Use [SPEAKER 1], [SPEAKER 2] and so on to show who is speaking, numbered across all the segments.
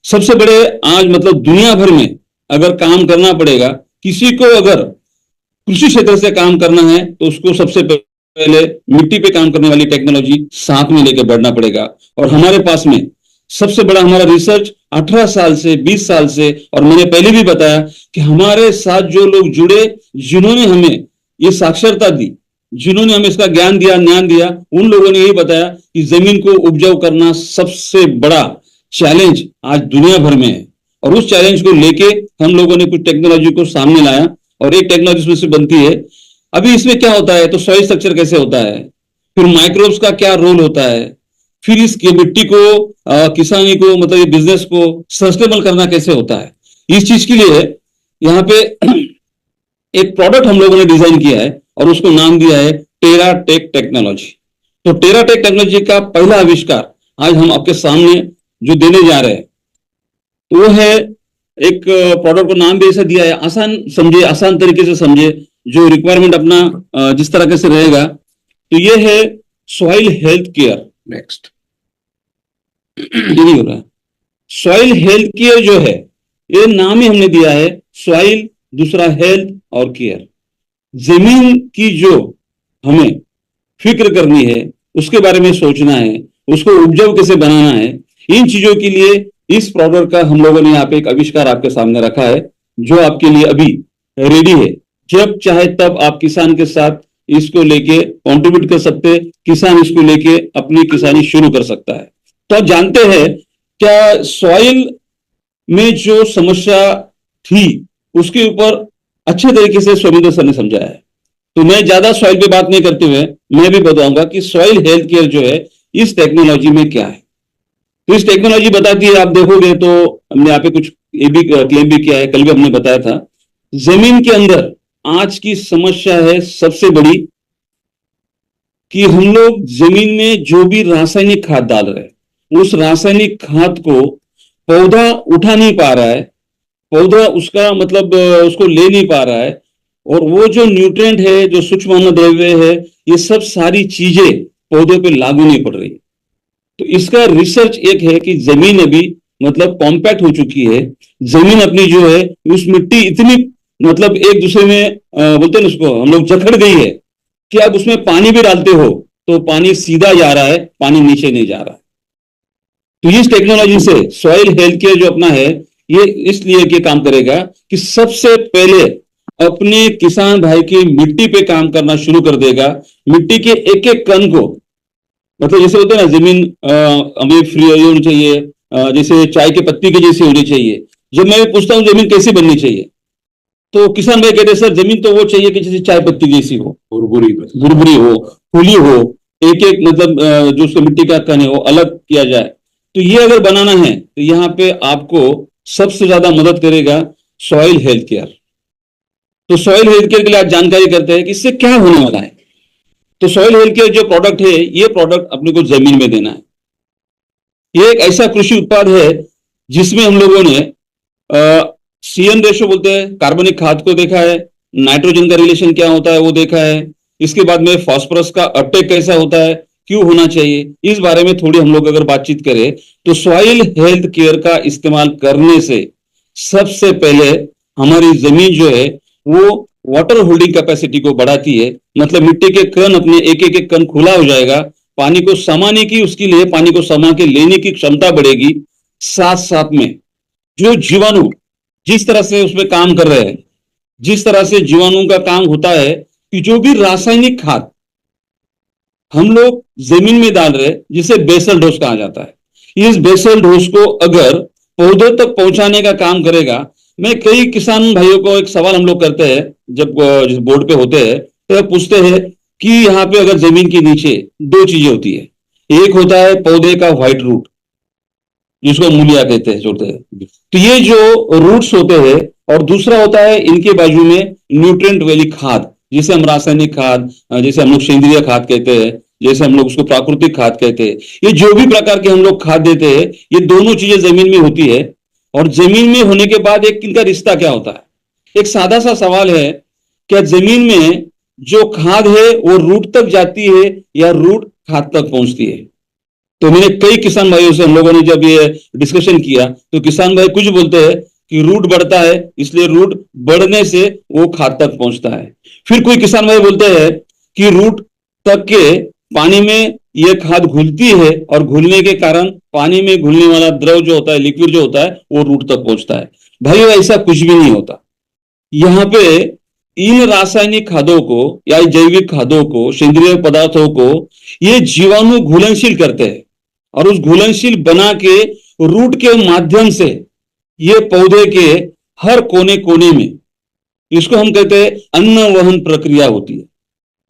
[SPEAKER 1] सबसे बड़े आज मतलब दुनिया भर में अगर काम करना पड़ेगा, किसी को अगर कृषि क्षेत्र से काम करना है तो उसको सबसे पहले मिट्टी पे काम करने वाली टेक्नोलॉजी साथ में लेकर बढ़ना पड़ेगा। और हमारे पास में सबसे बड़ा हमारा रिसर्च 18 साल से 20 साल से, और मैंने पहले भी बताया कि हमारे साथ जो लोग जुड़े, जिन्होंने हमें ये साक्षरता दी, जिन्होंने हमें इसका ज्ञान दिया, उन लोगों ने यही बताया कि जमीन को उपजाऊ करना सबसे बड़ा चैलेंज आज दुनिया भर में है। और उस चैलेंज को लेके हम लोगों ने कुछ टेक्नोलॉजी को सामने लाया, और एक टेक्नोलॉजी इसमें से बनती है। अभी इसमें क्या होता है, तो सॉइल स्ट्रक्चर कैसे होता है, फिर माइक्रोब्स का क्या रोल होता है, फिर इस मिट्टी को किसानी को मतलब ये बिजनेस को सस्टेनेबल करना कैसे होता है। इस चीज के लिए यहाँ पे एक प्रोडक्ट हम लोगों ने डिजाइन किया है और उसको नाम दिया है टेराटेक टेक्नोलॉजी। तो टेराटेक टेक्नोलॉजी का पहला आविष्कार आज हम आपके सामने जो देने जा रहे हैं, तो वो है एक प्रोडक्ट को नाम भी ऐसा दिया है, आसान समझे, आसान तरीके से समझे, जो रिक्वायरमेंट अपना जिस तरह से रहेगा। तो ये है सॉइल हेल्थ केयर। नेक्स्ट ये नहीं हो रहा है। सॉइल हेल्थ केयर जो है, ये नाम ही हमने दिया है, सॉइल दूसरा हेल्थ और केयर। जमीन की जो हमें फिक्र करनी है, उसके बारे में सोचना है, उसको उपजाऊ कैसे बनाना है, इन चीजों के लिए इस प्रोडक्ट का हम लोगों ने यहाँ पे एक आविष्कार आपके सामने रखा है, जो आपके लिए अभी रेडी है। जब चाहे तब आप किसान के साथ इसको लेके कंट्रीब्यूट कर सकते हैं, किसान इसको लेके अपनी किसानी शुरू कर सकता है। तो आप जानते हैं क्या सॉइल में जो समस्या थी उसके ऊपर अच्छे तरीके से स्वमिंदर सर ने समझाया है। तो मैं ज्यादा सॉइल पे बात नहीं करते हुए मैं भी बताऊंगा कि सॉइल हेल्थ केयर जो है इस टेक्नोलॉजी में क्या है। तो इस टेक्नोलॉजी बताती है, आप देखोगे तो हमने यहाँ पे कुछ ये भी क्लेम भी किया है, कल भी हमने बताया था, जमीन के अंदर आज की समस्या है सबसे बड़ी कि हम लोग जमीन में जो भी रासायनिक खाद डाल रहे हैं, उस रासायनिक खाद को पौधा उठा नहीं पा रहा है, पौधा उसका मतलब उसको ले नहीं पा रहा है, और वो जो न्यूट्रिएंट है, जो सूक्ष्म द्रव्य है, ये सब सारी चीजें पौधे पे लागू नहीं पड़ रही। तो इसका रिसर्च एक है कि जमीन अभी मतलब कॉम्पैक्ट हो चुकी है, जमीन अपनी जो है उस मिट्टी इतनी मतलब एक दूसरे में बोलते हैं उसको हम लोग जकड़ गई है कि अब उसमें पानी भी डालते हो तो पानी सीधा जा रहा है, पानी नीचे नहीं जा रहा है। तो इस टेक्नोलॉजी से सॉइल हेल्थ केयर जो अपना है, ये इसलिए के काम करेगा कि सबसे पहले अपने किसान भाई की मिट्टी पे काम करना शुरू कर देगा। मिट्टी के एक एक कण को मतलब जैसे होते हैं ना, जमीन हमें फ्री होनी चाहिए, जैसे चाय के पत्ती की जैसी होनी चाहिए। जब मैं पूछता हूं जमीन कैसी बननी चाहिए, तो किसान भाई कहते हैं सर जमीन तो वो चाहिए कि जैसे चाय पत्ती जैसी हो, बुरबुरी हो, खुली हो, एक एक मतलब जो उसका मिट्टी का कण है वो अलग किया जाए। तो ये अगर बनाना है तो यहाँ पे आपको सबसे ज्यादा मदद करेगा सॉइल हेल्थ केयर। तो सॉइल हेल्थ केयर के लिए आज जानकारी करते हैं कि इससे क्या होने वाला है। तो सॉइल हेल्थ केयर जो प्रोडक्ट है, ये प्रोडक्ट अपने को जमीन में देना है। ये एक ऐसा कृषि उत्पाद है जिसमें हम लोगों ने सीएन रेशो बोलते हैं, कार्बनिक खाद को देखा है, नाइट्रोजन का रिलेशन क्या होता है वो देखा है, इसके बाद में फास्फोरस का अपटेक कैसा होता है, क्यों होना चाहिए, इस बारे में थोड़ी हम लोग अगर बातचीत करें तो सॉइल हेल्थ केयर का इस्तेमाल करने से सबसे पहले हमारी जमीन जो है वो वाटर होल्डिंग कैपेसिटी को बढ़ाती है। मतलब मिट्टी के कण अपने एक एक कण खुला हो जाएगा, पानी को समाने की, उसके लिए पानी को समा के लेने की क्षमता बढ़ेगी। साथ साथ में जो जीवाणु जिस तरह से उसमें काम कर रहे हैं, जिस तरह से जीवाणु का काम होता है कि जो भी रासायनिक खाद हम लोग जमीन में डाल रहे हैं जिसे बेसल डोज कहा जाता है, इस बेसल डोज को अगर पौधों तक पहुंचाने का काम करेगा। मैं कई किसान भाइयों को एक सवाल हम लोग करते हैं जब बोर्ड पे होते हैं, तो पूछते हैं कि यहाँ पे अगर जमीन के नीचे दो चीजें होती है, एक होता है पौधे का व्हाइट रूट जिसको मूलिया कहते हैं, जोड़ते हैं, तो ये जो रूट्स होते हैं, और दूसरा होता है इनके बाजू में न्यूट्रिएंट वाली खाद, जिसे हम रासायनिक खाद, जैसे हम लोग सेंद्रीय खाद कहते हैं, जैसे हम लोग उसको प्राकृतिक खाद कहते हैं। ये जो भी प्रकार के हम लोग खाद देते हैं, ये दोनों चीजें जमीन में होती है। और जमीन में होने के बाद एक इनका रिश्ता क्या होता है। एक सादा सा सवाल है, क्या जमीन में जो खाद है वो रूट तक जाती है या रूट खाद तक पहुंचती है। तो मैंने कई किसान भाइयों से हम लोगों ने जब ये डिस्कशन किया तो किसान भाई कुछ बोलते हैं कि रूट बढ़ता है, इसलिए रूट बढ़ने से वो खाद तक पहुंचता है। फिर कोई किसान भाई बोलते हैं कि रूट तक के पानी में ये खाद घुलती है और घुलने के कारण पानी में घुलने वाला द्रव जो होता है, लिक्विड जो होता है, वो रूट तक पहुंचता है। भाई ऐसा कुछ भी नहीं होता। यहाँ पे इन रासायनिक खादों को या जैविक खादों को, सेंद्रीय पदार्थों को ये जीवाणु घुलनशील करते हैं और उस घुलनशील बना के रूट के माध्यम से ये पौधे के हर कोने कोने में, इसको हम कहते हैं अन्न वहन प्रक्रिया होती है।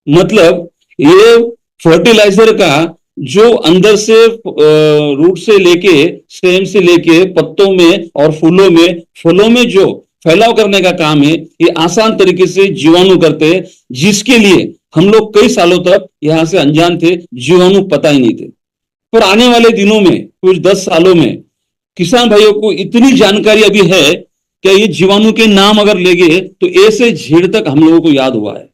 [SPEAKER 1] मतलब ये फर्टिलाइजर का जो अंदर से रूट से लेके, स्टेम से लेके पत्तों में और फूलों में, फलों में जो फैलाव करने का काम है, ये आसान तरीके से जीवाणु करते हैं, जिसके लिए हम लोग कई सालों तक यहां से अनजान थे, जीवाणु पता ही नहीं थे। पर आने वाले दिनों में, कुछ 10 सालों में, किसान भाइयों को इतनी जानकारी अभी है कि ये जीवाणु के नाम अगर लेंगे तो ए से झेड तक हम लोगों को याद हुआ है।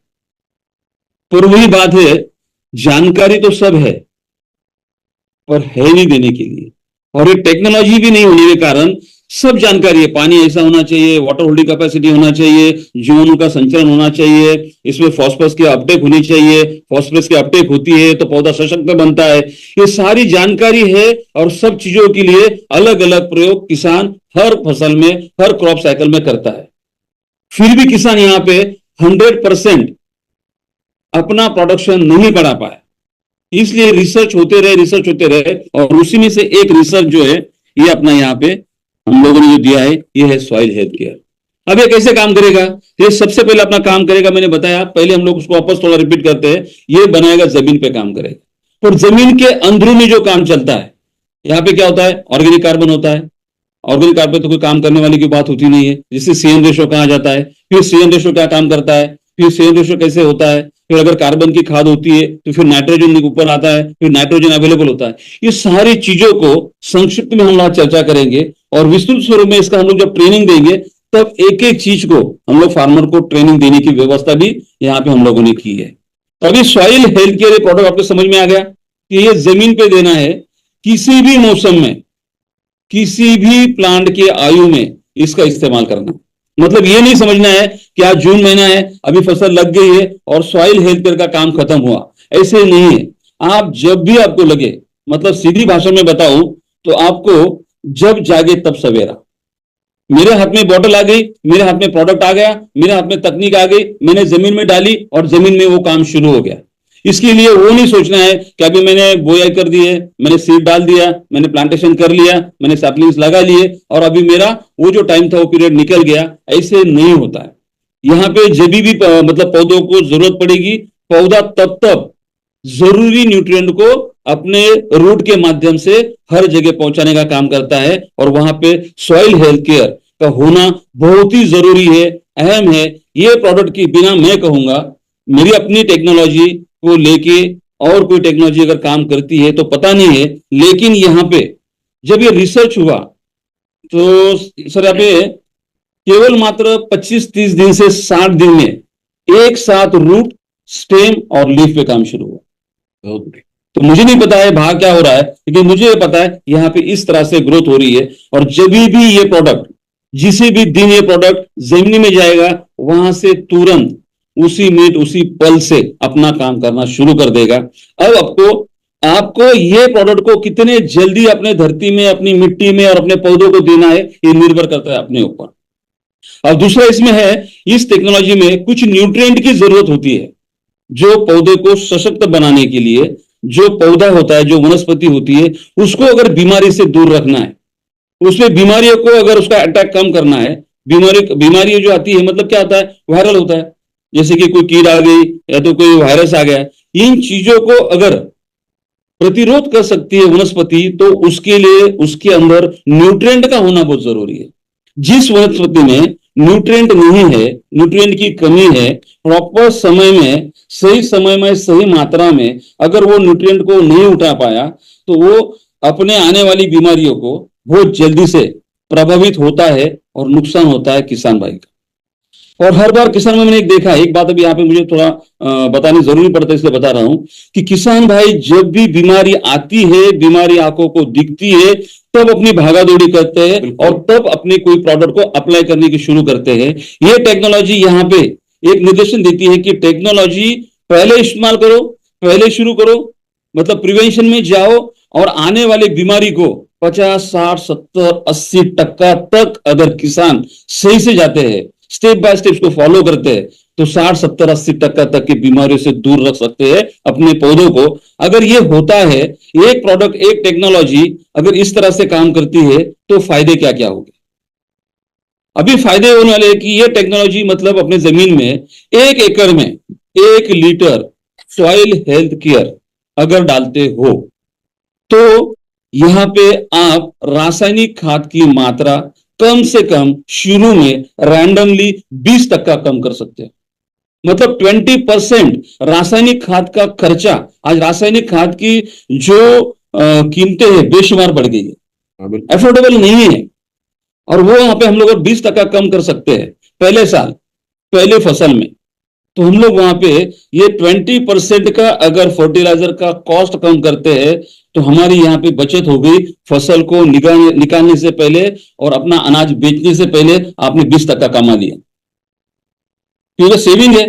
[SPEAKER 1] पर वही बात है, जानकारी तो सब है पर है नहीं देने के लिए, और ये टेक्नोलॉजी भी नहीं होने के कारण सब जानकारी है। पानी ऐसा होना चाहिए, वाटर होल्डिंग कैपेसिटी होना चाहिए, जीवाणु का संचरण होना चाहिए, इसमें फॉस्फोरस की अपटेक होनी चाहिए, फॉस्फोरस की अपटेक होती है तो पौधा सशक्त बनता है। ये सारी जानकारी है और सब चीजों के लिए अलग अलग प्रयोग किसान हर फसल में, हर क्रॉप साइकिल में करता है। फिर भी किसान यहां पे 100% अपना प्रोडक्शन नहीं बढ़ा पाया, इसलिए रिसर्च होते रहे और उसी में से एक रिसर्च जो है ये अपना यहाँ पे हम लोगों ने जो दिया है, ये है सॉइल हेल्थ केयर। अब ये कैसे काम करेगा? ये सबसे पहले अपना काम करेगा, मैंने बताया, पहले हम लोग उसको वापस थोड़ा रिपीट करते हैं। ये बनाएगा, जमीन पे काम करेगा। और जमीन के अंदरूनी जो काम चलता है, यहाँ पे क्या होता है? ऑर्गेनिक कार्बन होता है। ऑर्गेनिक कार्बन तो कोई काम करने वाली की बात होती नहीं है, जिससे सीएन रेशो कहा जाता है। फिर सीएन रेशो क्या काम करता है, फिर सीएन रेशो कैसे होता है, फिर अगर कार्बन की खाद होती है तो फिर नाइट्रोजन ऊपर आता है, फिर नाइट्रोजन अवेलेबल होता है। ये सारी चीजों को संक्षिप्त में हम लोग चर्चा करेंगे और विस्तृत स्वरूप में इसका हम लोग जब ट्रेनिंग देंगे तब एक एक चीज को हम लोग फार्मर को ट्रेनिंग देने की व्यवस्था भी यहाँ पे हम लोगों ने की है। तो अभी सॉइल हेल्थ केयर प्रोडक्ट आपको समझ में आ गया कि ये जमीन पे देना है, किसी भी मौसम में, किसी भी प्लांट के आयु में इसका इस्तेमाल करना। मतलब ये नहीं समझना है कि आज जून महीना है, अभी फसल लग गई है और सॉइल हेल्थ केयर का काम खत्म हुआ, ऐसे नहीं है। आप जब भी आपको लगे, मतलब सीधी भाषा में बताऊं तो आपको जब जागे तब सवेरा। मेरे हाथ में बॉटल आ गई, मेरे हाथ में प्रोडक्ट आ गया, मेरे हाथ में तकनीक आ गई, मैंने जमीन में डाली और जमीन में वो काम शुरू हो गया। इसके लिए वो नहीं सोचना है कि अभी मैंने बोआई कर दी है, मैंने सीड डाल दिया, मैंने प्लांटेशन कर लिया, मैंने सैपलिंग्स लगा लिए और अभी मेरा वो जो टाइम था वो पीरियड निकल गया। ऐसे नहीं होता है। यहाँ पे जब भी मतलब पौधों को जरूरत पड़ेगी, पौधा तब तक जरूरी न्यूट्रिएंट को अपने रूट के माध्यम से हर जगह पहुंचाने का काम करता है। और वहां पे सॉइल हेल्थ केयर का होना बहुत ही जरूरी है, अहम है। ये प्रोडक्ट के बिना मैं कहूंगा, मेरी अपनी टेक्नोलॉजी को लेके और कोई टेक्नोलॉजी अगर काम करती है तो पता नहीं है, लेकिन यहाँ पे जब ये रिसर्च हुआ तो सर यहाँ पे केवल मात्र 25-30 दिन से 60 दिन में एक साथ रूट, स्टेम और लीफ पे काम शुरू हुआ। तो मुझे नहीं पता है बाहर क्या हो रहा है, लेकिन मुझे ये पता है यहाँ पे इस तरह से ग्रोथ हो रही है। और जब भी ये प्रोडक्ट, जिसे भी दिन ये प्रोडक्ट जमीन में जाएगा, वहां से तुरंत उसी मिनट, उसी पल से अपना काम करना शुरू कर देगा। अब आपको ये प्रोडक्ट को कितने जल्दी अपने धरती में, अपनी मिट्टी में और अपने पौधों को देना है, ये निर्भर करता है अपने ऊपर। और दूसरा इसमें है, इस टेक्नोलॉजी में कुछ न्यूट्रिएंट की जरूरत होती है जो पौधे को सशक्त बनाने के लिए। जो पौधा होता है, जो वनस्पति होती है, उसको अगर बीमारी से दूर रखना है, उसमें बीमारियों को अगर उसका अटैक कम करना है, बीमारी जो आती है, मतलब क्या होता है, वायरल होता है, जैसे कि कोई कीड़ आ गई या तो कोई वायरस आ गया। इन चीजों को अगर प्रतिरोध कर सकती है वनस्पति, तो उसके लिए उसके अंदर न्यूट्रिएंट का होना बहुत जरूरी है। जिस वनस्पति में न्यूट्रिएंट नहीं है, न्यूट्रिएंट की कमी है, प्रॉपर समय में, सही समय में, सही मात्रा में अगर वो न्यूट्रिएंट को नहीं उठा पाया, तो वो अपने आने वाली बीमारियों को बहुत जल्दी से प्रभावित होता है और नुकसान होता है किसान भाई का। और हर बार किसान में मैंने एक देखा, एक बात अभी यहाँ पे मुझे थोड़ा बतानी जरूरी पड़ता है इसलिए बता रहा हूं कि किसान भाई जब भी बीमारी आती है, बीमारी आंखों को दिखती है, तब अपनी भागादौड़ी करते हैं और तब अपने कोई प्रोडक्ट को अप्लाई करने की शुरू करते हैं। ये टेक्नोलॉजी यहाँ पे एक निर्देशन देती है कि टेक्नोलॉजी पहले इस्तेमाल करो, पहले शुरू करो, मतलब प्रिवेंशन में जाओ और आने वाली बीमारी को 50, 60, 70, 80% तक अगर किसान सही से जाते हैं, स्टेप बाय स्टेप को फॉलो करते हैं, तो 60, 70, 80% तक की बीमारियों से दूर रख सकते हैं अपने पौधों को। अगर ये होता है, एक प्रोडक्ट, एक टेक्नोलॉजी अगर इस तरह से काम करती है, तो फायदे क्या क्या होंगे? अभी फायदे होने वाले हैं कि ये टेक्नोलॉजी मतलब अपने जमीन में 1 एकड़ में 1 लीटर सॉइल हेल्थ केयर अगर डालते हो, तो यहां पे आप रासायनिक खाद की मात्रा कम से कम शुरू में रैंडमली 20% कम कर सकते हैं। मतलब 20% रासायनिक खाद का खर्चा, आज रासायनिक खाद की जो कीमतें हैं बेशुमार बढ़ गई है, अफोर्डेबल नहीं है, और वो वहां पे हम लोग 20% कम कर सकते हैं पहले साल, पहले फसल में। तो हम लोग वहां पे ये 20% का अगर फर्टिलाइजर का कॉस्ट कम करते हैं, तो हमारी यहाँ पे बचत हो गई फसल को निकालने से पहले और अपना अनाज बेचने से पहले आपने 20% कमा लिया, क्योंकि सेविंग है।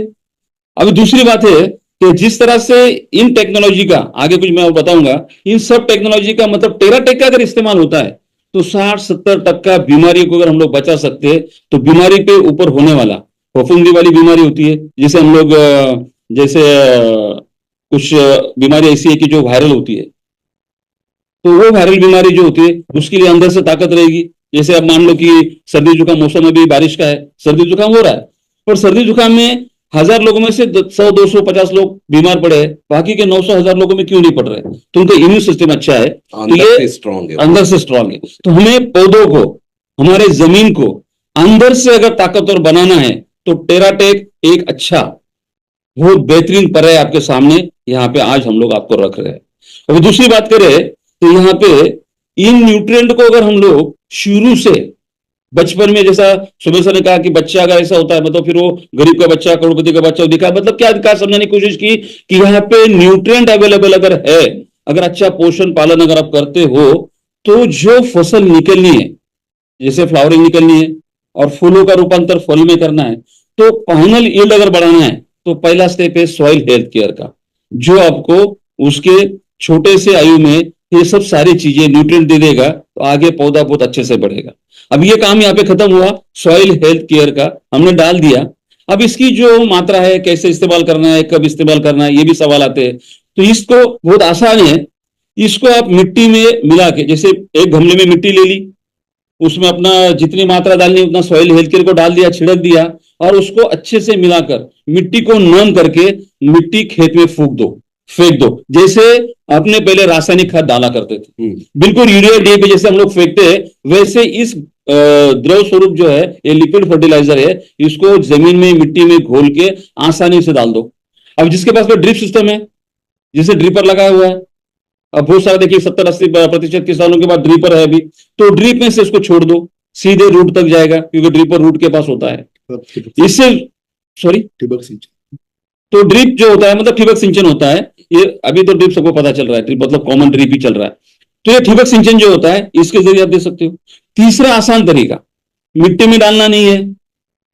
[SPEAKER 1] अभी दूसरी बात है कि जिस तरह से इन टेक्नोलॉजी का, आगे कुछ मैं बताऊंगा, इन सब टेक्नोलॉजी का मतलब टेराटेक का अगर इस्तेमाल होता है, तो 60-70% बीमारी को अगर हम लोग बचा सकते हैं, तो बीमारी पे ऊपर होने वाला फफूंदी वाली बीमारी होती है, जिसे हम लोग जैसे कुछ बीमारी ऐसी है कि जो वायरल होती है, तो वो वायरल बीमारी जो होती है उसके लिए अंदर से ताकत रहेगी। जैसे अब मान लो कि सर्दी जुकाम मौसम अभी बारिश का है, सर्दी जुकाम हो रहा है, और सर्दी जुकाम में 1000 लोगों में से 100, 200, 50 लोग बीमार पड़े हैं, बाकी के 900, 1000 लोगों में क्यों नहीं पड़ रहे? तो उनका इम्यून सिस्टम अच्छा है,
[SPEAKER 2] अंदर से स्ट्रांग है,
[SPEAKER 1] अंदर से स्ट्रांग है। तो हमें पौधों को, हमारे जमीन को अंदर से अगर ताकतवर बनाना है, तो टेराटेक एक अच्छा, बहुत बेहतरीन पर्याय आपके सामने यहाँ पे आज हम लोग आपको रख रहे हैं। अभी दूसरी बात करें तो यहाँ पे इन न्यूट्रिएंट को अगर हम लोग शुरू से बचपन में, जैसा सुबह सर ने कहा कि बच्चा अगर ऐसा होता है, मतलब फिर वो गरीब का बच्चा, करोड़पति का बच्चा दिखा, मतलब क्या समझाने की कोशिश की कि यहाँ पे न्यूट्रिएंट अवेलेबल अगर है, अगर अच्छा पोषण पालन अगर आप करते हो, तो जो फसल निकलनी है, जैसे फ्लावरिंग निकलनी है और फूलों का रूपांतर फल में करना है, तो फाइनल यील्ड अगर बढ़ाना है, तो पहला स्टेप है सॉइल हेल्थ केयर का, जो आपको उसके छोटे से आयु में ये सब सारी चीजें न्यूट्रिएंट दे देगा, तो आगे पौधा बहुत अच्छे से बढ़ेगा। अब ये काम यहाँ पे खत्म हुआ, सॉइल हेल्थ केयर का हमने डाल दिया। अब इसकी जो मात्रा है, कैसे इस्तेमाल करना है, कब इस्तेमाल करना है, ये भी सवाल आते हैं। तो इसको बहुत आसान है, इसको आप मिट्टी में मिला के, जैसे एक गमले में मिट्टी ले ली, उसमें अपना जितनी मात्रा डालनी उतना सॉइल हेल्थ केयर को डाल दिया, छिड़क दिया, और उसको अच्छे से मिलाकर मिट्टी को नम करके मिट्टी खेत में फूंक दो, फेंक दो, जैसे अपने पहले रासायनिक खाद डाला करते थे, बिल्कुल यूरिया डीएपी जैसे हम लोग फेंकते हैं, वैसे इस द्रव स्वरूप जो है, ये लिक्विड फर्टिलाइजर है, इसको जमीन में मिट्टी में घोल के आसानी से डाल दो। अब जिसके पास में ड्रिप सिस्टम है, जिसे ड्रिपर लगाया हुआ है, अब बहुत सारे देखिए 70-80% किसानों के पास ड्रिपर है अभी, तो ड्रिप में से इसको छोड़ दो, सीधे रूट तक जाएगा, क्योंकि ड्रिपर रूट के पास होता है। इससे सॉरी
[SPEAKER 2] ठिबक सिंचाई,
[SPEAKER 1] तो ड्रिप जो होता है मतलब ठिबक सिंचन होता है, ये अभी तो ड्रिप सबको पता चल रहा है, ड्रिप मतलब कॉमन ड्रिप ही चल रहा है। तो ये ठिबक सिंचन जो होता है, इसके जरिए आप दे सकते हो। तीसरा आसान तरीका, मिट्टी में डालना नहीं है,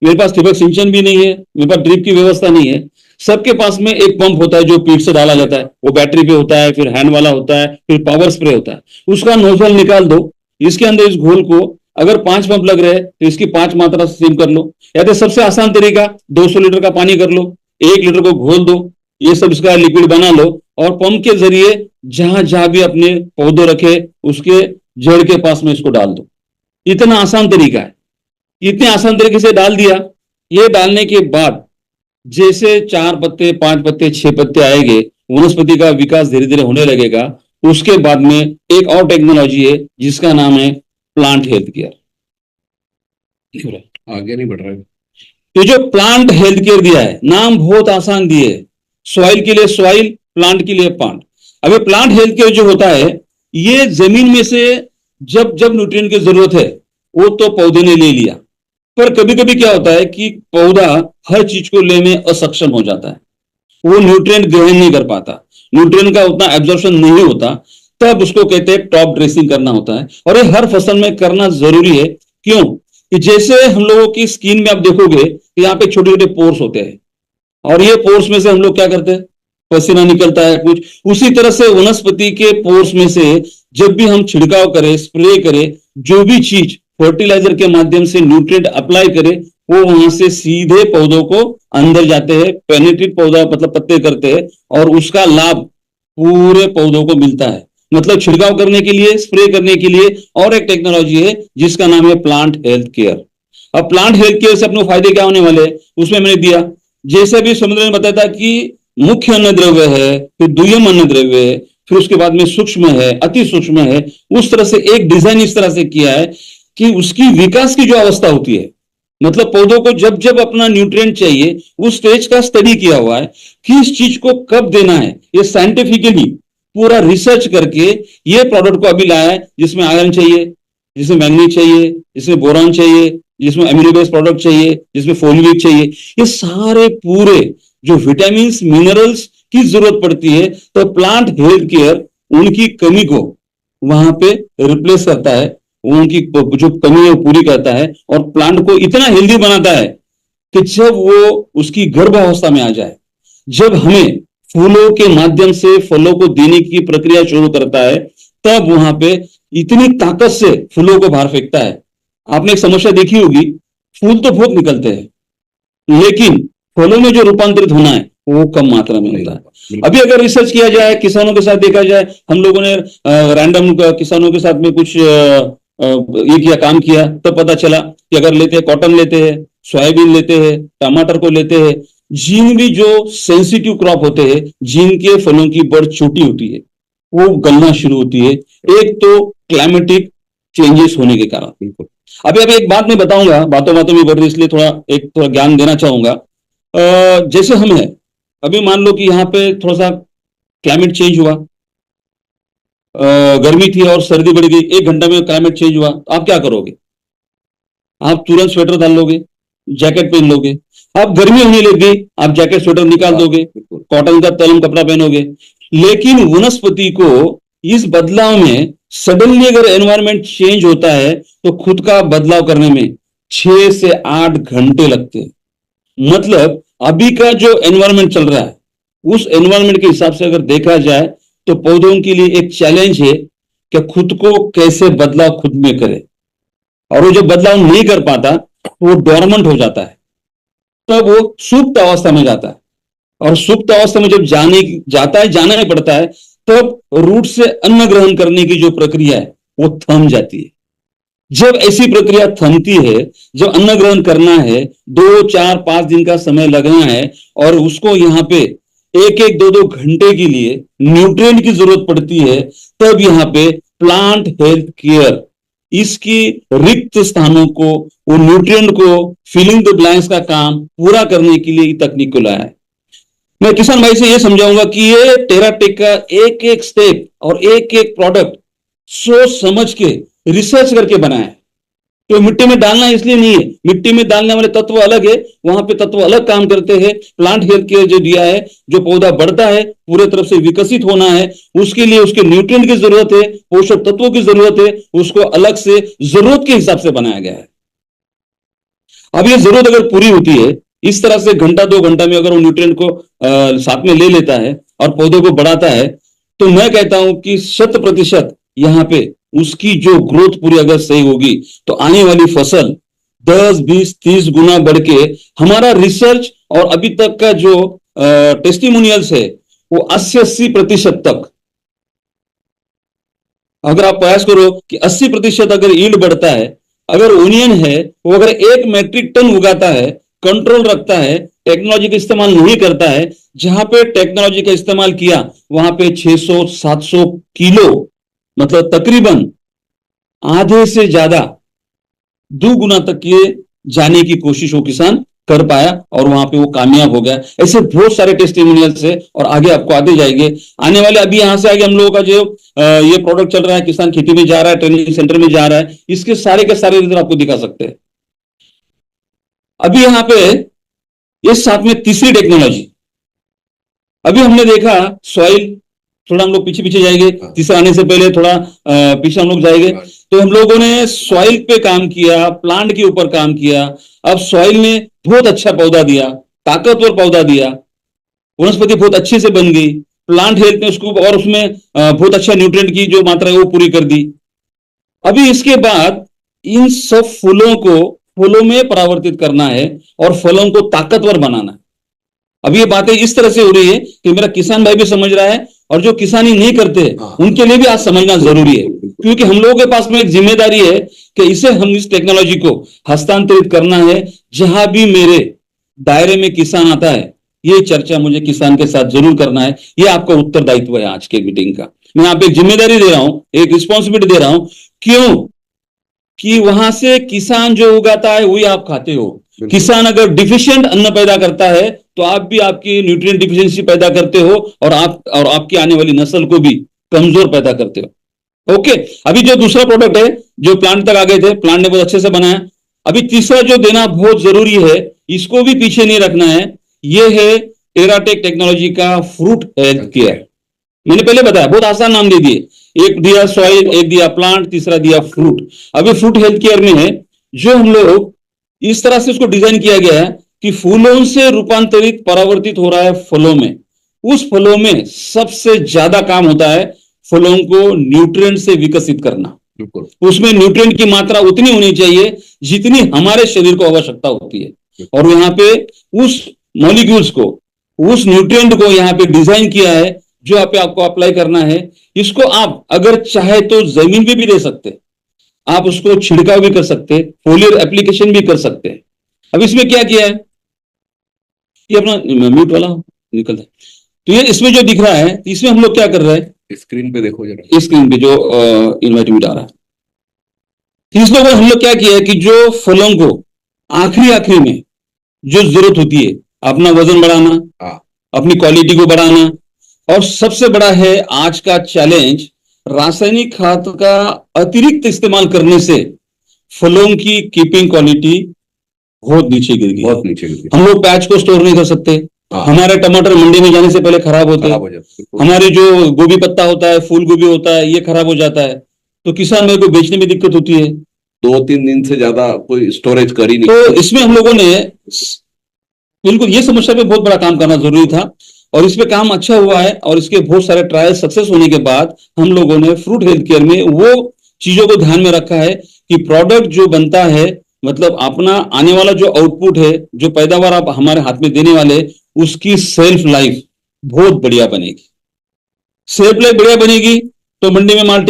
[SPEAKER 1] मेरे पास ठिबक सिंचन भी नहीं है, मेरे पास ड्रिप की व्यवस्था नहीं है, सबके पास में एक पंप होता है जो पीठ से डाला जाता है, वो बैटरी पे होता है, फिर हैंड वाला होता है, फिर पावर स्प्रे होता है, उसका नोजल निकाल दो, इसके अंदर इस घोल को अगर 5 पंप लग रहे हैं तो इसकी 5 मात्रा सिम कर लो, या तो सबसे आसान तरीका 200 लीटर का पानी कर लो, 1 लीटर को घोल दो, ये सब इसका लिक्विड बना लो, और पंप के जरिए जहां जहां भी अपने पौधे रखे उसके जड़ के पास में इसको डाल दो। इतना आसान तरीका है, इतने आसान तरीके से डाल दिया। ये डालने के बाद जैसे 4 पत्ते, 5 पत्ते, 6 पत्ते आएंगे, वनस्पति का विकास धीरे धीरे होने लगेगा। उसके बाद में एक और टेक्नोलॉजी है जिसका नाम है प्लांट हेल्थ केयर।
[SPEAKER 2] आगे नहीं बढ़ रहा है।
[SPEAKER 1] ये जो प्लांट हेल्थ केयर दिया है, नाम बहुत आसान दिए, सॉइल के लिए सॉइल, प्लांट के लिए प्लांट। अभी प्लांट हेल्थ केयर जो होता है, ये जमीन में से जब जब न्यूट्रिएंट की जरूरत है वो तो पौधे ने ले लिया, पर कभी कभी क्या होता है कि पौधा हर चीज को लेने में असक्षम हो जाता है, वो न्यूट्रिएंट ग्रहण नहीं कर पाता, न्यूट्रिएंट का उतना एब्जॉर्प्शन नहीं होता, तब उसको कहते हैं टॉप ड्रेसिंग करना होता है। और ये हर फसल में करना जरूरी है। क्यों? कि जैसे हम लोगों की स्किन में आप देखोगे कि यहाँ पे छोटे छोटे पोर्स होते हैं, और ये पोर्स में से हम लोग क्या करते हैं, पसीना निकलता है कुछ, उसी तरह से वनस्पति के पोर्स में से जब भी हम छिड़काव करें, स्प्रे करें, जो भी चीज फर्टिलाइजर के माध्यम से न्यूट्रिएंट अप्लाई करें, वो वहां से सीधे पौधों को अंदर जाते हैं, पेनिट्रेट पौधा मतलब पत्ते करते हैं, और उसका लाभ पूरे पौधों को मिलता है। मतलब छिड़काव करने के लिए, स्प्रे करने के लिए और एक टेक्नोलॉजी है जिसका नाम है प्लांट हेल्थ केयर। अब प्लांट हेल्थ केयर से अपने फायदे क्या होने वाले, उसमें मैंने दिया, जैसे भी समुद्र ने बताया था कि मुख्य अन्न द्रव्य है, फिर दुय्यम अन्न द्रव्य है, फिर उसके बाद में सूक्ष्म है, अति सूक्ष्म है। उस तरह से एक डिजाइन इस तरह से किया है कि उसकी विकास की जो अवस्था होती है, मतलब पौधों को जब जब अपना न्यूट्रिएंट चाहिए, उस स्टेज का स्टडी किया हुआ है कि इस चीज को कब देना है। ये साइंटिफिकली पूरा रिसर्च करके ये प्रोडक्ट को अभी लाया है, जिसमें आयरन चाहिए, जिसमें मैग्नीज चाहिए, जिसमें बोरॉन चाहिए, जिसमें एमिनो बेस्ड प्रोडक्ट चाहिए, जिसमें फोलिक चाहिए, ये सारे पूरे जो विटामिन मिनरल्स की जरूरत पड़ती है, तो प्लांट हेल्थ केयर उनकी कमी को वहां पे रिप्लेस करता है, उनकी जो कमी है वो पूरी करता है, और प्लांट को इतना हेल्दी बनाता है कि जब वो उसकी गर्भावस्था में आ जाए, जब हमें फूलों के माध्यम से फलों को देने की प्रक्रिया शुरू करता है, तब वहां पे इतनी ताकत से फूलों को बाहर फेंकता है। आपने एक समस्या देखी होगी, फूल तो बहुत निकलते हैं लेकिन फलों में जो रूपांतरित होना है वो कम मात्रा में होता है। अभी अगर रिसर्च किया जाए, किसानों के साथ देखा जाए, हम लोगों ने रैंडम किसानों के साथ में कुछ ये किया, काम किया, तब पता चला कि अगर लेते हैं, कॉटन लेते हैं, सोयाबीन लेते हैं, टमाटर को लेते हैं, जिन भी जो सेंसिटिव क्रॉप होते हैं, जिनके फलों की बढ़ छोटी होती है, वो गलना शुरू होती है। एक तो क्लाइमेटिक चेंजेस होने के कारण। बिल्कुल। अभी एक बात मैं बताऊंगा, बातों बातों में बढ़ रही, इसलिए थोड़ा ज्ञान देना चाहूंगा। जैसे हम है, अभी मान लो कि यहाँ पे थोड़ा सा क्लाइमेट चेंज हुआ, गर्मी थी और सर्दी बढ़ गई, 1 घंटा में क्लाइमेट चेंज हुआ, तो आप क्या करोगे? आप तुरंत स्वेटर डाल लोगे, जैकेट पहन लोगे। अब गर्मी होने लग गई, आप जैकेट स्वेटर निकाल दोगे, कॉटन का तलम कपड़ा पहनोगे। लेकिन वनस्पति को इस बदलाव में सडनली अगर एनवायरनमेंट चेंज होता है तो खुद का बदलाव करने में 6 से 8 घंटे लगते हैं। मतलब अभी का जो एनवायरनमेंट चल रहा है, उस एनवायरनमेंट के हिसाब से अगर देखा जाए तो पौधों के लिए एक चैलेंज है कि खुद को कैसे बदलाव खुद में करे, और वो जब बदलाव नहीं कर पाता वो डोरमेंट हो जाता है, तब वो सुप्त अवस्था में जाता है, और सुप्त अवस्था में जब जाना ही पड़ता है, तब रूट से अन्न ग्रहण करने की जो प्रक्रिया है वो थम जाती है। जब ऐसी प्रक्रिया थमती है, जब अन्न ग्रहण करना है, 2, 4, 5 दिन का समय लगना है, और उसको यहाँ पे 1, 2 घंटे के लिए न्यूट्रिएंट की जरूरत पड़ती है, तब यहाँ पे प्लांट हेल्थ केयर इसकी रिक्त स्थानों को, वो न्यूट्रिएंट को फिलिंग द ब्लैंक्स का काम पूरा करने के लिए तकनीक को लाया है। मैं किसान भाई से ये समझाऊंगा कि ये टेराटेक का एक एक स्टेप और एक एक प्रोडक्ट सोच समझ के रिसर्च करके बनाया है। तो मिट्टी में डालना इसलिए नहीं है, मिट्टी में डालने वाले तत्व अलग है, वहां पे तत्व अलग काम करते हैं। प्लांट हेल्थ केयर जो दिया है, जो पौधा बढ़ता है, पूरे तरफ से विकसित होना है, उसके लिए उसके न्यूट्रिएंट की जरूरत है, पोषक तत्वों की जरूरत है, उसको अलग से जरूरत के हिसाब से बनाया गया है। अब ये जरूरत अगर पूरी होती है, इस तरह से 1-2 घंटा में अगर वो न्यूट्रिएंट को साथ में ले लेता है और पौधों को बढ़ाता है, तो मैं कहता हूं कि 100% यहां पे उसकी जो ग्रोथ पूरी अगर सही होगी, तो आने वाली फसल 10, 20, 30 गुना बढ़ के हमारा रिसर्च और अभी तक का जो टेस्टिमोनियल्स है वो 80-80% तक, अगर आप प्रयास करो कि 80% अगर यील्ड बढ़ता है, अगर ओनियन है वो अगर 1 मेट्रिक टन उगाता है, कंट्रोल रखता है, टेक्नोलॉजी का इस्तेमाल नहीं करता है, जहां पे टेक्नोलॉजी का इस्तेमाल किया वहां पे 600-700 किलो, मतलब तकरीबन आधे से ज्यादा 2 गुना तक ये जाने की कोशिश वो किसान कर पाया, और वहां पे वो कामयाब हो गया। ऐसे बहुत सारे टेस्टिमोनियल्स है और आगे आपको आते जाएंगे। आने वाले अभी यहां से आगे हम लोगों का जो ये प्रोडक्ट चल रहा है, किसान खेती में जा रहा है, ट्रेनिंग सेंटर में जा रहा है, इसके सारे के सारे रिजल्ट आपको दिखा सकते हैं। अभी यहाँ पे इस साथ में तीसरी टेक्नोलॉजी, अभी हमने देखा सॉइल, थोड़ा हम लोग पीछे पीछे जाएंगे, तीसरा आने से पहले थोड़ा पीछे हम लोग जाएंगे। तो हम लोगों ने सॉइल पे काम किया, प्लांट के ऊपर काम किया। अब सॉइल ने बहुत अच्छा पौधा दिया, ताकतवर पौधा दिया, वनस्पति बहुत अच्छे से बन गई। प्लांट हेल्थ ने उसको और उसमें बहुत अच्छा न्यूट्रिएंट की जो मात्रा है वो पूरी कर दी। अभी इसके बाद इन सब फूलों को फलों में परावर्तित करना है और फलों को ताकतवर बनाना है। अब ये बातें इस तरह से हो रही है कि मेरा किसान भाई भी समझ रहा है और जो किसानी नहीं करते उनके लिए भी आज समझना जरूरी है, क्योंकि हम लोगों के पास में एक जिम्मेदारी है कि इसे हम इस टेक्नोलॉजी को हस्तांतरित करना है। जहां भी मेरे दायरे में किसान आता है, ये चर्चा मुझे किसान के साथ जरूर करना है। ये आपका उत्तरदायित्व है आज के मीटिंग का। मैं आप एक जिम्मेदारी दे रहा हूं, एक रिस्पॉन्सिबिलिटी दे रहा हूं। क्यों कि वहां से किसान जो उगाता है वही आप खाते हो। किसान अगर डिफिशिएंट अन्न पैदा करता है तो आप भी आपकी न्यूट्रिएंट डिफिशिएंसी पैदा करते हो और आपकी आने वाली नस्ल को भी कमजोर पैदा करते हो। ओके, अभी जो दूसरा प्रोडक्ट है जो प्लांट तक आ गए थे, प्लांट ने बहुत अच्छे से बनाया। अभी तीसरा जो देना बहुत जरूरी है, इसको भी पीछे नहीं रखना है, यह है टेराटेक टेक्नोलॉजी का फ्रूट हेल्थ केयर। मैंने पहले बताया, बहुत आसान नाम दे दिए, एक दिया सॉइल, एक दिया प्लांट, तीसरा दिया फ्रूट। अभी फ्रूट हेल्थ केयर में है जो हम लोग इस तरह से उसको डिजाइन किया गया है कि फूलों से रूपांतरित परावर्तित हो रहा है फलों में। उस फलों में सबसे ज्यादा काम होता है फलों को न्यूट्रिएंट से विकसित करना। उसमें न्यूट्रिएंट की मात्रा उतनी होनी चाहिए जितनी हमारे शरीर को आवश्यकता होती है। और यहाँ पे उस मॉलिक्यूल्स को, उस न्यूट्रिएंट को यहाँ पे डिजाइन किया है जो आपको अप्लाई करना है। इसको आप अगर चाहे तो जमीन पे भी दे सकते, आप उसको छिड़काव भी कर सकते, फोलियर एप्लीकेशन भी कर सकते हैं। अब इसमें क्या किया है, ये अपना म्यूट वाला निकलता है, तो ये इसमें जो दिख रहा है, इसमें हम लोग क्या कर रहे हैं,
[SPEAKER 2] स्क्रीन पे देखो जरा,
[SPEAKER 1] स्क्रीन पे जो इन्वाइट मीट आ रहा है, इसमें हम लोग क्या किया है कि जो फलों को आखिरी में जो जरूरत होती है, अपना वजन बढ़ाना, अपनी क्वालिटी को बढ़ाना, और सबसे बड़ा है आज का चैलेंज, रासायनिक खाद का अतिरिक्त इस्तेमाल करने से फलों की कीपिंग क्वालिटी बहुत नीचे गिर गई,
[SPEAKER 2] बहुत नीचे गिर गई।
[SPEAKER 1] हम लोग पैच को स्टोर नहीं कर सकते। हमारे टमाटर मंडी में जाने से पहले खराब होते हैं, हमारे जो गोभी पत्ता होता है, फूल गोभी होता है, ये खराब हो जाता है, तो किसान मेरे को बेचने में दिक्कत होती है।
[SPEAKER 2] 2-3 दिन से ज्यादा कोई स्टोरेज कर ही नहीं।
[SPEAKER 1] तो इसमें हम लोगों ने बिल्कुल ये समस्या पे बहुत बड़ा काम करना जरूरी था और इस पे काम अच्छा हुआ है। और इसके बहुत सारे ट्रायल सक्सेस होने के बाद हम लोगों ने फ्रूट हेल्थ केयर में वो चीजों को ध्यान में रखा है कि प्रोडक्ट जो बनता है, मतलब अपना आने वाला जो आउटपुट है, जो पैदावार आप हमारे हाथ में देने वाले, उसकी सेल्फ लाइफ बहुत बढ़िया बनेगी। सेल्फ लाइफ बढ़िया बनेगी तो मंडी में माल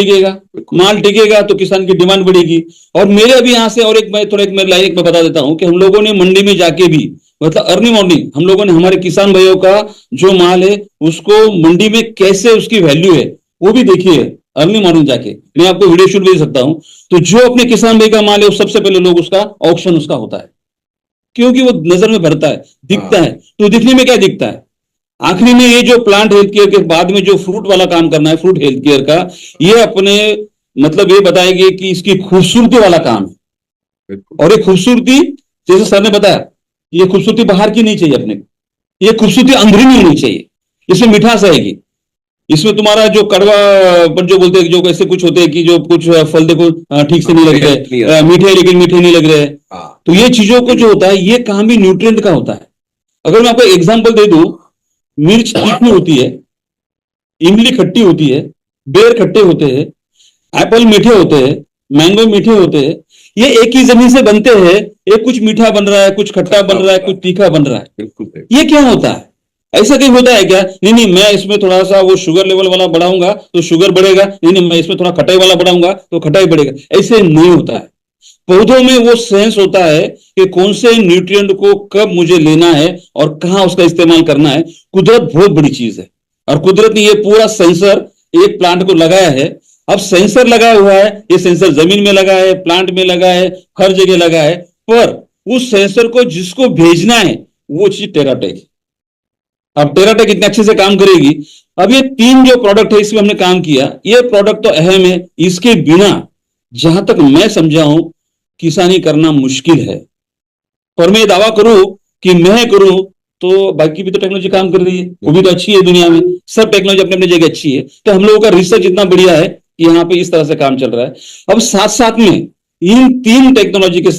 [SPEAKER 1] टिकेगा तो किसान की डिमांड बढ़ेगी। और मेरे अभी यहां से और एक मेरी लाइन में बता देता हूं कि हम लोगों ने मंडी में जाके भी, मतलब अर्ली मॉर्निंग हम लोगों ने हमारे किसान भाइयों का जो माल है उसको मंडी में कैसे उसकी वैल्यू है वो भी देखी है अर्ली मॉर्निंग जाके। मैं आपको वीडियो शूट भी दे सकता हूं। तो जो अपने किसान भाई का माल है वो सबसे पहले लोग उसका ऑक्शन उसका होता है, क्योंकि वो नजर में भरता है, दिखता है। तो दिखने में क्या दिखता है, आखिरी में ये जो प्लांट हेल्थ केयर के बाद में जो फ्रूट वाला काम करना है, फ्रूट हेल्थ केयर का, ये अपने मतलब ये बताएंगे कि इसकी खूबसूरती वाला काम है। और ये खूबसूरती, जैसे सर ने बताया, ये खूबसूरती बाहर की नहीं चाहिए अपने को, ये खूबसूरती अंदरूनी होनी चाहिए। इसमें मिठास आएगी, इसमें तुम्हारा जो कड़वा पर जो बोलते हैं, जो ऐसे कुछ होते हैं कि जो कुछ फल देखो ठीक से नहीं लग रहे, मीठे लेकिन मीठे नहीं लग रहे, तो ये चीजों को जो होता है ये काम भी न्यूट्रिएंट का होता है। अगर मैं आपको एग्जांपल दे दूं, मिर्च तीखी होती है, इमली खट्टी होती है, बेर खट्टे होते हैं, एप्पल मीठे होते हैं, मैंगो मीठे होते हैं। ये एक ही जमीन से बनते हैं, एक कुछ मीठा बन रहा है, कुछ खट्टा बन रहा है, कुछ तीखा बन रहा है।
[SPEAKER 2] बिल्कुल।
[SPEAKER 1] ये क्या होता है, ऐसा कहीं होता है क्या? नहीं, मैं इसमें थोड़ा सा वो शुगर लेवल वाला बढ़ाऊंगा तो शुगर बढ़ेगा, नहीं मैं इसमें थोड़ा खटाई वाला बढ़ाऊंगा तो खटाई बढ़ेगा। ऐसे नहीं होता है। पौधों में वो सेंस होता है कि कौन से न्यूट्रिएंट को कब मुझे लेना है और कहां उसका इस्तेमाल करना है। कुदरत बहुत बड़ी चीज है और कुदरत ने ये पूरा सेंसर एक प्लांट को लगाया है। अब सेंसर लगा हुआ है, ये सेंसर जमीन में लगा है, प्लांट में लगा है, हर जगह लगा है, पर उस सेंसर को जिसको भेजना है वो चीज टेराटेक। अब टेराटेक इतने अच्छे से काम करेगी। अब ये 3 जो प्रोडक्ट है इसमें हमने काम किया, ये प्रोडक्ट तो अहम है, इसके बिना जहां तक मैं समझा हूं किसानी करना मुश्किल है। और मैं ये दावा करूं कि मैं करूं तो बाकी भी तो टेक्नोलॉजी काम कर रही है, वो भी तो अच्छी है दुनिया में, सब टेक्नोलॉजी अपने अपने जगह अच्छी है। तो हम लोगों का रिसर्च इतना बढ़िया है कि यहाँ पे इस तरह से काम चल रहा है। अब साथ साथ में इन तीन टेक्नोलॉजी के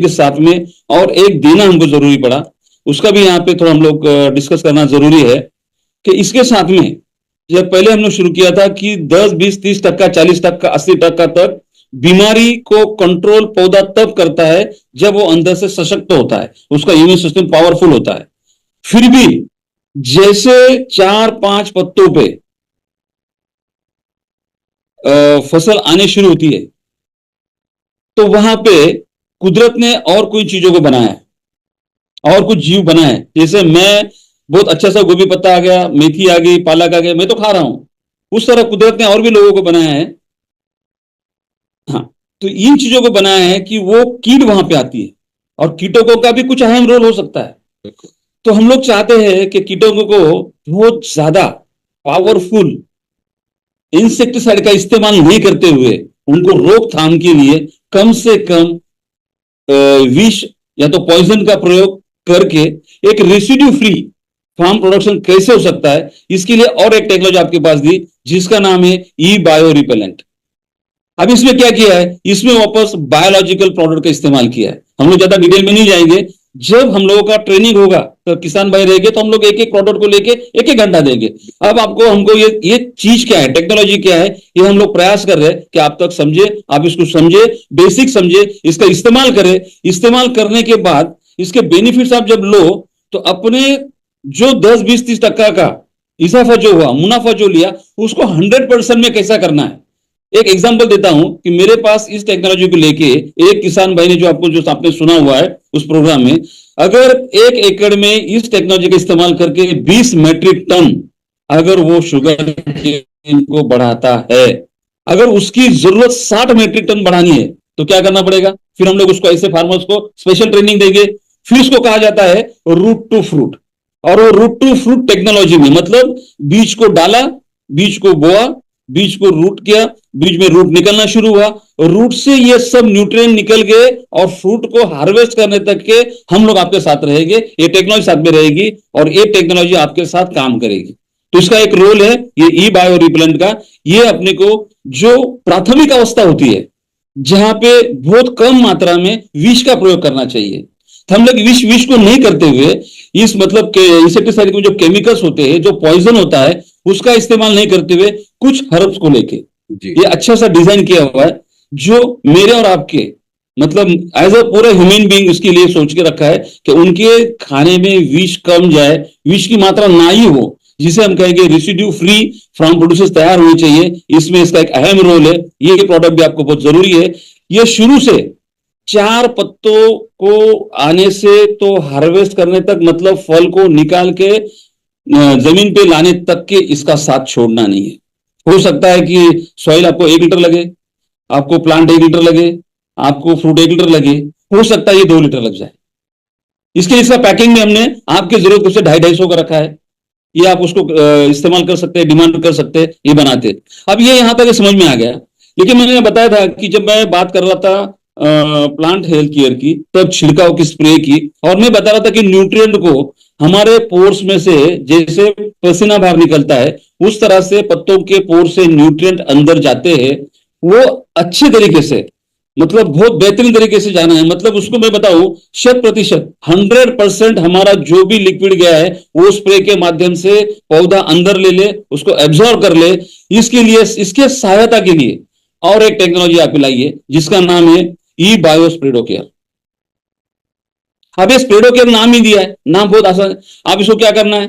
[SPEAKER 1] साथ में और एक देना हमको जरूरी पड़ा, उसका भी यहाँ पे थोड़ा हम लोग डिस्कस करना जरूरी है कि इसके साथ में जब पहले हम लोग शुरू किया था कि 10, 20, 30%, 40%, 80% तक बीमारी को कंट्रोल पौधा तब करता है जब वो अंदर से सशक्त होता है, उसका इम्यून सिस्टम पावरफुल होता है। फिर भी जैसे 4-5 पत्तों पे फसल आने शुरू होती है तो वहां पे कुदरत ने और कोई चीजों को बनाया है और कुछ जीव बनाए हैं। जैसे मैं बहुत अच्छा सा गोभी पत्ता आ गया, मेथी आ गई, पालक आ गया, मैं तो खा रहा हूं, उस तरह कुदरत ने और भी लोगों को बनाया है। हाँ, तो इन चीजों को बनाया है कि वो कीट वहां पे आती है और कीटों का भी कुछ अहम रोल हो सकता है। तो हम लोग चाहते हैं कि कीटों को बहुत ज्यादा पावरफुल इंसेक्टिसाइड का इस्तेमाल नहीं करते हुए उनको रोकथाम के लिए कम से कम विष या तो पॉइजन का प्रयोग करके एक रेसिड्यू फ्री फार्म प्रोडक्शन कैसे हो सकता है, इसके लिए और एक टेक्नोलॉजी आपके पास दी जिसका नाम है ई बायो रिपेलेंट। अब इसमें क्या किया है, इसमें वापस बायोलॉजिकल प्रोडक्ट का इस्तेमाल किया है। हम लोग ज्यादा डिटेल में नहीं जाएंगे, जब हम लोगों का ट्रेनिंग होगा तो किसान भाई रहेंगे तो हम लोग एक एक प्रोडक्ट को लेके एक एक घंटा देंगे। अब आपको हमको ये चीज क्या है, टेक्नोलॉजी क्या है, ये हम लोग प्रयास कर रहे हैं कि आप तक समझे, आप इसको समझे, बेसिक समझे, इसका इस्तेमाल करें। इस्तेमाल करने के बाद इसके बेनिफिट्स आप जब लो तो अपने जो 10, 20, 30% का इजाफा जो हुआ, मुनाफा जो लिया, उसको 100% में कैसा करना है। एक एग्जांपल देता हूं कि मेरे पास इस टेक्नोलॉजी को लेके एक किसान भाई ने जो आपने सुना हुआ है उस प्रोग्राम में, अगर 1 एकड़ में इस टेक्नोलॉजी का इस्तेमाल करके 20 मेट्रिक टन अगर वो शुगर को बढ़ाता है, अगर उसकी जरूरत 60 मेट्रिक टन बढ़ानी है तो क्या करना पड़ेगा। फिर हम लोग उसको ऐसे फार्मर्स को स्पेशल ट्रेनिंग देंगे। फिर इसको कहा जाता है रूट टू फ्रूट, और वो रूट टू फ्रूट टेक्नोलॉजी में मतलब बीज को डाला, बीज को बोआ, बीज को रूट किया, बीज में रूट निकलना शुरू हुआ, रूट से ये सब न्यूट्रिएंट निकल गए और फ्रूट को हार्वेस्ट करने तक के हम लोग आपके साथ रहेंगे, ये टेक्नोलॉजी साथ में रहेगी और ये टेक्नोलॉजी आपके साथ काम करेगी। तो इसका एक रोल है ये ई बायो रिपेलेंट का। ये अपने को जो प्राथमिक अवस्था होती है जहां पे बहुत कम मात्रा में विष का प्रयोग करना चाहिए, तो हम लोग विष को नहीं करते हुए इस मतलब के इंसेक्टिसाइड में जो केमिकल्स होते हैं, जो पॉइजन होता है, उसका इस्तेमाल नहीं करते हुए कुछ हर्ब्स को लेके ये अच्छा सा डिजाइन किया हुआ है जो मेरे और आपके मतलब एज अ पूरा ह्यूमन बीइंग उसके लिए सोच के रखा है कि उनके खाने में विष कम जाए, विष की मात्रा ना ही हो, जिसे हम कहेंगे रेसिड्यू फ्री फार्म प्रोड्यूसेस तैयार होने चाहिए। इसमें इसका एक अहम रोल है। ये प्रोडक्ट भी आपको बहुत जरूरी है। ये शुरू से 4 पत्तों को आने से तो हार्वेस्ट करने तक मतलब फल को निकाल के जमीन पे लाने तक के इसका साथ छोड़ना नहीं है। हो सकता है कि सॉइल आपको 1 लीटर लगे, आपको प्लांट 1 लीटर लगे, आपको फ्रूट 1 लीटर लगे, हो सकता है ये 2 लीटर लग जाए। इसके इसका पैकिंग में हमने आपके जरूरत से 250 का रखा है। ये आप उसको इस्तेमाल कर सकते हैं, डिमांड कर सकते हैं, ये बनाते। अब ये यहां तक समझ में आ गया। लेकिन मैंने बताया था कि जब मैं बात कर रहा था प्लांट हेल्थ केयर की, तब छिड़काव की, स्प्रे की, और मैं बता रहा था कि न्यूट्रिएंट को हमारे पोर्स में से जैसे पसीना बाहर निकलता है उस तरह से पत्तों के पोर से न्यूट्रिएंट अंदर जाते हैं। वो अच्छे तरीके से मतलब बहुत बेहतरीन तरीके से जाना है। मतलब उसको मैं बताऊं 100%, 100% हमारा जो भी लिक्विड गया है वो स्प्रे के माध्यम से पौधा अंदर ले ले, उसको एब्जॉर्ब कर ले। इसके लिए, इसके सहायता के लिए और एक टेक्नोलॉजी आप लाइए जिसका नाम है ई बायो स्प्रेडो केयर। अब ये स्प्रेडो केयर नाम ही दिया है, नाम बहुत आसान है। आप इसको क्या करना है,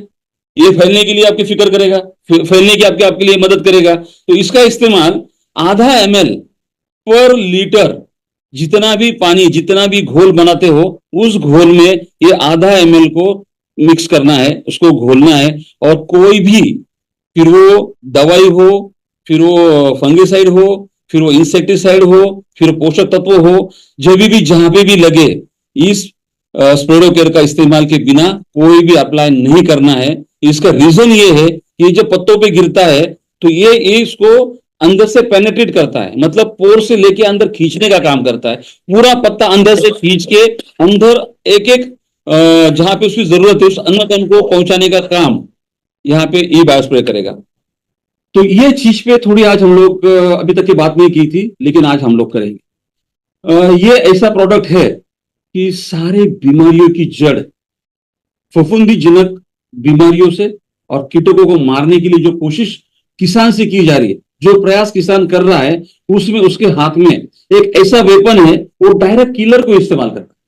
[SPEAKER 1] ये फैलने के लिए आपकी फिक्र करेगा, फैलने की आपके लिए मदद करेगा। तो इसका इस्तेमाल आधा ml पर लीटर, जितना भी पानी, जितना भी घोल बनाते हो उस घोल में ये आधा ml को मिक्स करना है, उसको घोलना है। और कोई भी, फिर वो दवाई हो, फिर वो फंगिसाइड हो, फिर वो इंसेक्टिसाइड हो, फिर पोषक तत्व हो, जब भी जहां पे भी लगे, इस स्प्रेडो केयर का इस्तेमाल के बिना कोई भी अप्लाई नहीं करना है। इसका रीजन ये है कि जब पत्तों पे गिरता है तो ये इसको अंदर से पेनेट्रेट करता है, मतलब पोर से लेके अंदर खींचने का काम करता है। पूरा पत्ता अंदर से खींच के अंदर एक एक जहां पे उसकी जरूरत है उस अन्न कण को पहुंचाने का काम यहाँ पे ई बायो स्प्रे करेगा। तो ये चीज पे थोड़ी आज हम लोग अभी तक की बात नहीं की थी, लेकिन आज हम लोग करेंगे। ये ऐसा प्रोडक्ट है कि सारे बीमारियों की जड़, फफूंदीजनक बीमारियों से और कीटकों को मारने के लिए जो कोशिश किसान से की जा रही है, जो प्रयास किसान कर रहा है, उसमें उसके हाथ में एक ऐसा वेपन है, वो डायरेक्ट किलर को इस्तेमाल करता है।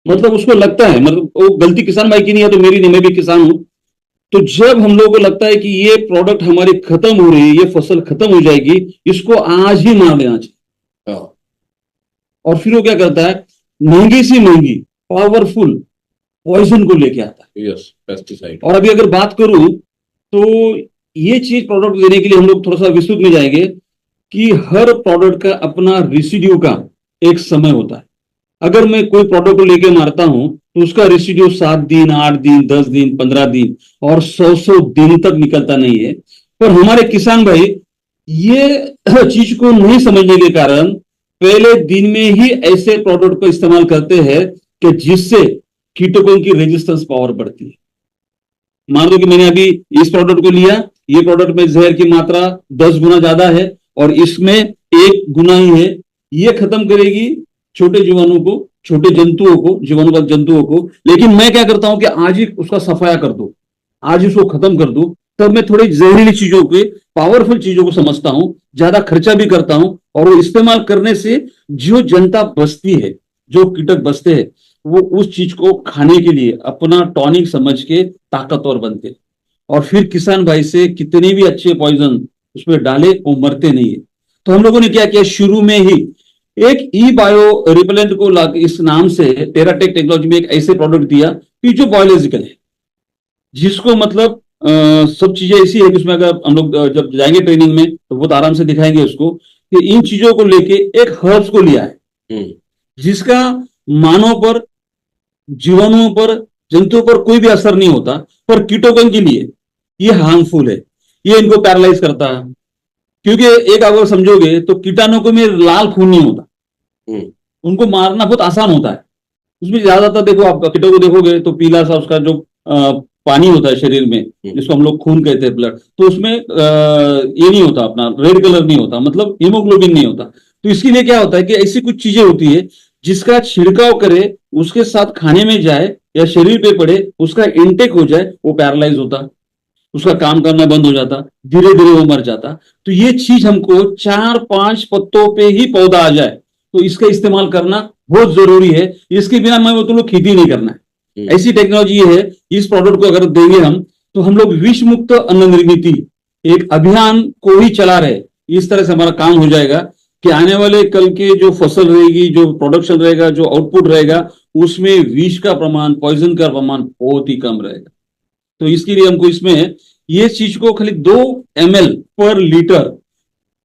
[SPEAKER 1] मतलब उसको लगता है, मतलब वो गलती किसान भाई की नहीं है तो मेरी नहीं, मैं भी किसान हूं। तो जब हम लोगों को लगता है कि ये प्रोडक्ट हमारी खत्म हो रही है, ये फसल खत्म हो जाएगी, इसको आज ही मार देना चाहिए। और फिर वो क्या करता है, महंगी सी महंगी पावरफुल पॉइजन को लेके आता है।
[SPEAKER 2] Yes, pesticide.
[SPEAKER 1] और अभी अगर बात करूं तो ये चीज प्रोडक्ट देने के लिए हम लोग थोड़ा सा विस्तृत में जाएंगे कि हर प्रोडक्ट का अपना रेसिड्यू का एक समय होता है। अगर मैं कोई प्रोडक्ट को लेके मारता हूं तो उसका रेसिड्यू 7 दिन, 8 दिन, 10 दिन, 15 दिन और 100 दिन तक निकलता नहीं है। पर हमारे किसान भाई ये चीज को नहीं समझने के कारण पहले दिन में ही ऐसे प्रोडक्ट को इस्तेमाल करते हैं कि जिससे कीटकों की रेजिस्टेंस पावर बढ़ती है। मान लो कि मैंने अभी इस प्रोडक्ट को लिया, ये प्रोडक्ट में जहर की मात्रा 10 गुना ज्यादा है और इसमें 1 गुना ही है। ये खत्म करेगी छोटे जीवाणु को, छोटे जंतुओं को, जीवाणुवाद जंतुओं को। लेकिन मैं क्या करता हूं कि आज ही उसका सफाया कर दूं, आज ही उसको खत्म कर दूं। तब मैं थोड़ी जहरीली चीजों के, पावरफुल चीजों को समझता हूं, ज्यादा खर्चा भी करता हूं और वो इस्तेमाल करने से जो जनता बचती है, जो कीटक बचते हैं, वो उस चीज को खाने के लिए अपना टॉनिक समझ के ताकतवर बनते हैं। और फिर किसान भाई से कितने भी अच्छे पॉइजन उसमें डाले, वो मरते नहीं है। तो हम लोगों ने क्या किया, शुरू में ही एक ई बायो रिपेलेंट को इस नाम से टेराटेक टेक्नोलॉजी में एक ऐसे प्रोडक्ट दिया कि जो बायोलॉजिकल है, जिसको मतलब सब चीजें ऐसी है कि उसमें अगर हम लोग जब जाएंगे ट्रेनिंग में तो बहुत आराम से दिखाएंगे उसको कि इन चीजों को लेके एक हर्ब्स को लिया है जिसका मानव पर, जीवाणुओं पर, जंतुओं पर कोई भी असर नहीं होता, पर कीटकों के लिए ये हार्मफुल है। ये इनको पैरालाइज करता है, क्योंकि एक अगर समझोगे तो कीटाणु में लाल खून नहीं होता, उनको मारना बहुत आसान होता है। उसमें ज्यादातर देखो आप कीटों को देखोगे तो पीला सा उसका जो पानी होता है शरीर में, जिसको हम लोग खून कहते हैं, ब्लड, तो उसमें ये नहीं होता, अपना रेड कलर नहीं होता, मतलब हीमोग्लोबिन नहीं होता। तो इसके लिए क्या होता है कि ऐसी कुछ चीजें होती है जिसका छिड़काव करे, उसके साथ खाने में जाए या शरीर पे पड़े, उसका इंटेक हो जाए, वो पैरालाइज होता, उसका काम करना बंद हो जाता, धीरे धीरे वो मर जाता। तो ये चीज हमको 4-5 पत्तों पे ही पौधा आ जाए तो इसका इस्तेमाल करना बहुत जरूरी है। इसके बिना मैं वो तो लोग खेती नहीं करना है। ऐसी टेक्नोलॉजी है, इस प्रोडक्ट को अगर देंगे हम लोग विष मुक्त अन्न निर्मित एक अभियान को ही चला रहे। इस तरह से हमारा काम हो जाएगा कि आने वाले कल के जो फसल रहेगी, जो प्रोडक्शन रहेगा, जो आउटपुट रहेगा, उसमें विष का प्रमाण, पॉइजन का प्रमाण बहुत ही कम रहेगा। तो इसके लिए हमको इसमें ये चीज को खाली 2 ml पर लीटर,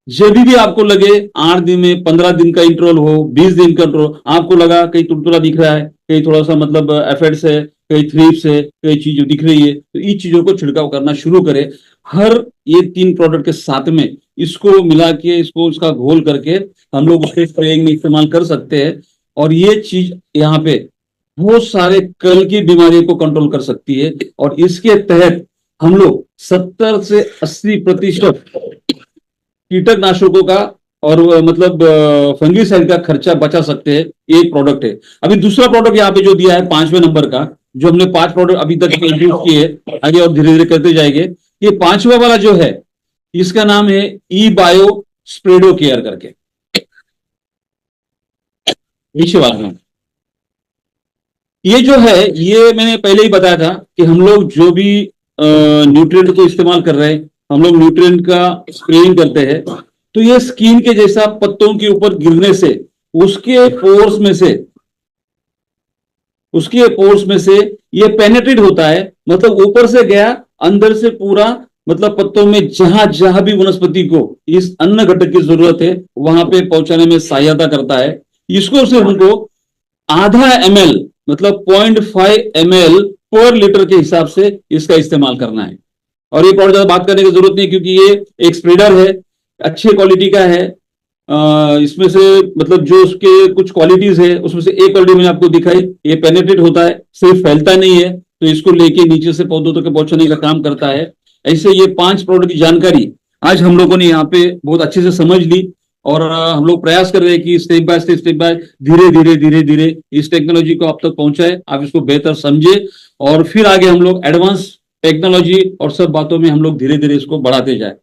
[SPEAKER 1] जब भी आपको लगे 8 दिन में, 15 दिन का इंटरवल हो, 20 दिन का इंटरवल, आपको लगा कहीं तुरतुरा दिख रहा है, कहीं थोड़ा सा मतलब एफेड्स है, कहीं थ्रिप्स है, कई चीजें दिख रही है, तो इन चीजों को छिड़काव करना शुरू करें। हर ये 3 प्रोडक्ट के साथ में इसको मिला के, इसको इसका घोल करके हम लोग उसके स्प्रेइंग में इस्तेमाल कर सकते हैं। और ये चीज यहाँ पे बहुत सारे कल की बीमारियों को कंट्रोल कर सकती है। और इसके तहत हम लोग 70 से 80% कीटकनाशकों का और मतलब फंगीसाइड का खर्चा बचा सकते हैं। एक प्रोडक्ट है। अभी दूसरा प्रोडक्ट यहाँ पे जो दिया है 5वें नंबर का, जो हमने 5 प्रोडक्ट अभी तक इंट्रोड्यूस किए, आगे और धीरे धीरे करते जाएंगे। ये 5वां वाला जो है, इसका नाम है ई बायो स्प्रेडो केयर करके। नीचे बात में ये जो है, ये मैंने पहले ही बताया था कि हम लोग जो भी न्यूट्रिएंट को इस्तेमाल कर रहे हैं, हम लोग न्यूट्रिएंट का स्प्रेइंग करते हैं, तो ये स्किन के जैसा पत्तों के ऊपर गिरने से उसके पोर्स में से ये पेनेट्रेट होता है, मतलब ऊपर से गया, अंदर से पूरा, मतलब पत्तों में जहां जहां भी वनस्पति को इस अन्न घटक की जरूरत है वहां पे पहुंचाने में सहायता करता है। इसको सिर्फ हमको आधा ml, मतलब 0.5 ml पर लीटर के हिसाब से इसका इस्तेमाल करना है। और ये प्रोडक्ट ज्यादा बात करने की जरूरत नहीं, क्योंकि ये एक स्प्रेडर है, अच्छी क्वालिटी का है। इसमें से मतलब जो उसके कुछ क्वालिटीज है उसमें से एक क्वालिटी मैंने आपको दिखाई, ये पेनेट्रेट होता है, सिर्फ फैलता नहीं है, तो इसको लेके नीचे से पौधों तक पहुंचाने का काम करता है। ऐसे ये 5 प्रोडक्ट की जानकारी आज हम लोगों ने यहाँ पे बहुत अच्छे से समझ ली, और हम लोग प्रयास कर रहे हैं कि स्टेप बाय धीरे धीरे इस टेक्नोलॉजी को आप तक पहुंचाए, आप इसको बेहतर समझे, और फिर आगे हम लोग एडवांस टेक्नोलॉजी और सब बातों में हम लोग धीरे धीरे इसको बढ़ाते जाए।